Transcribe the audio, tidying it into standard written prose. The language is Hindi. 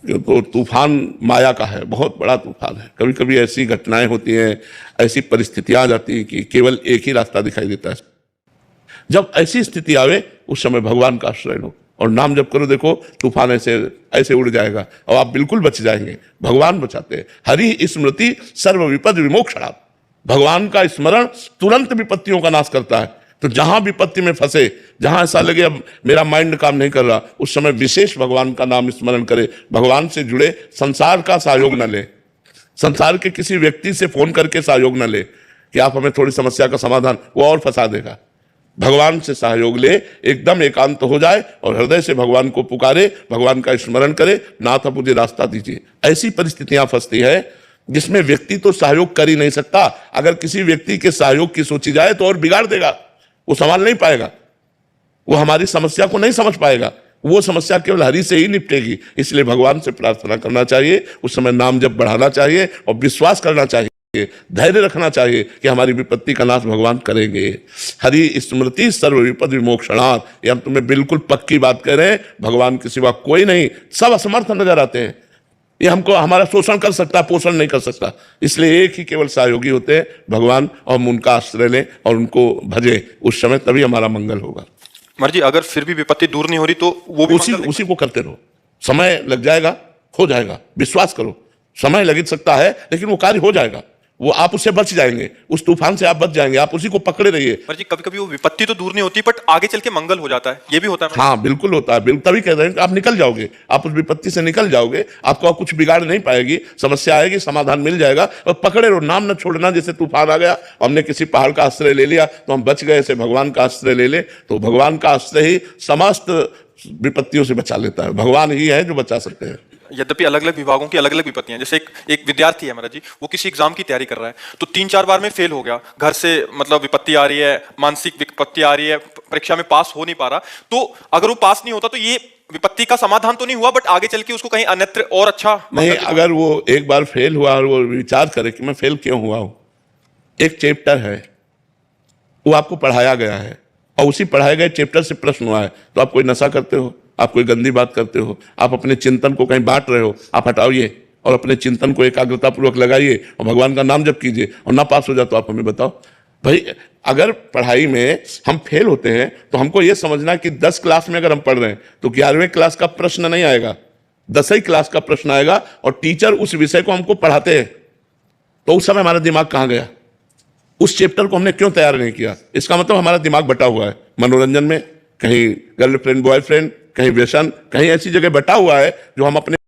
तो तूफान माया का है, बहुत बड़ा तूफान है। कभी कभी ऐसी घटनाएं होती हैं, ऐसी परिस्थितियां आ जाती हैं कि केवल एक ही रास्ता दिखाई देता है। जब ऐसी स्थिति आवे उस समय भगवान का आश्रय लो और नाम जप करो, देखो तूफान ऐसे ऐसे उड़ जाएगा और आप बिल्कुल बच जाएंगे। भगवान बचाते हैं। हरि स्मृति सर्व विपद विमोक्षणात्। भगवान का स्मरण तुरंत विपत्तियों का नाश करता है। तो जहां विपत्ति में फंसे, जहां ऐसा लगे अब मेरा माइंड काम नहीं कर रहा, उस समय विशेष भगवान का नाम स्मरण करे। भगवान से जुड़े, संसार का सहयोग न ले, संसार के किसी व्यक्ति से फोन करके सहयोग न ले कि आप हमें थोड़ी समस्या का समाधान, वो और फंसा देगा। भगवान से सहयोग ले, एकदम एकांत हो जाए और हृदय से भगवान को पुकारे, भगवान का स्मरण करे, नाथ आप मुझे रास्ता दीजिए। ऐसी परिस्थितियां फंसती है जिसमें व्यक्ति तो सहयोग कर ही नहीं सकता। अगर किसी व्यक्ति के सहयोग की सोची जाए तो और बिगाड़ देगा, वो संभाल नहीं पाएगा, वो हमारी समस्या को नहीं समझ पाएगा। वो समस्या केवल हरि से ही निपटेगी। इसलिए भगवान से प्रार्थना करना चाहिए, उस समय नाम जप बढ़ाना चाहिए और विश्वास करना चाहिए, धैर्य रखना चाहिए कि हमारी विपत्ति का नाश भगवान करेंगे। हरि स्मृति सर्व विपद विमोक्षणात्। ये हम तुम्हें बिल्कुल पक्की बात कह रहे हैं। भगवान के सिवा कोई नहीं, सब असमर्थ नजर आते हैं। ये हमको हमारा शोषण कर सकता, पोषण नहीं कर सकता। इसलिए एक ही केवल सहयोगी होते हैं, भगवान, और हम उनका आश्रय लें और उनको भजें, उस समय तभी हमारा मंगल होगा। महाराज जी, अगर फिर भी विपत्ति दूर नहीं हो रही तो वो भी उसी को करते रहो। समय लग जाएगा, हो जाएगा, विश्वास करो। समय लग सकता है लेकिन वो कार्य हो जाएगा। वो आप उससे बच जाएंगे, उस तूफान से आप बच जाएंगे। आप उसी को पकड़े रहिए। महाराज जी, कभी कभी वो विपत्ति तो दूर नहीं होती बट आगे चल के मंगल हो जाता है, ये भी होता है। हाँ बिल्कुल होता है। बिल्कुल, तभी कह रहे हैं कि आप निकल जाओगे, आप उस विपत्ति से निकल जाओगे। आपको कुछ बिगाड़ नहीं पाएगी, समस्या आएगी, समाधान मिल जाएगा। और पकड़े रहो, नाम न छोड़ना। जैसे तूफान आ गया, हमने किसी पहाड़ का आश्रय ले लिया तो हम बच गए, ऐसे भगवान का आश्रय ले ले तो भगवान का आश्रय ही समस्त विपत्तियों से बचा लेता है। भगवान ही है जो बचा सकते हैं। यद्यपि अलग अलग विभागों की अलग अलग विपत्तियां, जैसे एक विद्यार्थी है महाराज जी, वो किसी एग्जाम की तैयारी कर रहा है तो 3-4 बार में फेल हो गया, घर से मतलब विपत्ति आ रही है, मानसिक विपत्ति आ रही है, परीक्षा में पास हो नहीं पा रहा। तो अगर वो पास नहीं होता तो ये विपत्ति का समाधान तो नहीं हुआ, बट आगे चल के उसको कहीं अन्यत्र और अच्छा नहीं। अगर वो एक बार फेल हुआ और वो विचार करे कि मैं फेल क्यों हुआ हूं, एक चैप्टर है वो आपको पढ़ाया गया है और उसी पढ़ाए गए चैप्टर से प्रश्न हुआ है, तो आप कोई नशा करते हो, आप कोई गंदी बात करते हो, आप अपने चिंतन को कहीं बांट रहे हो, आप हटाइए और अपने चिंतन को एकाग्रता पूर्वक लगाइए और भगवान का नाम जप कीजिए। और ना पास हो जाए तो आप हमें बताओ। भाई, अगर पढ़ाई में हम फेल होते हैं तो हमको यह समझना कि 10 क्लास में अगर हम पढ़ रहे हैं तो 11वें क्लास का प्रश्न नहीं आएगा, 10वीं क्लास का प्रश्न आएगा। और टीचर उस विषय को हमको पढ़ाते हैं तो उस समय हमारा दिमाग कहाँ गया, उस चैप्टर को हमने क्यों तैयार नहीं किया? इसका मतलब हमारा दिमाग बटा हुआ है मनोरंजन में, कहीं गर्लफ्रेंड बॉयफ्रेंड, कहीं व्यसन, कहीं ऐसी जगह बटा हुआ है जो हम अपने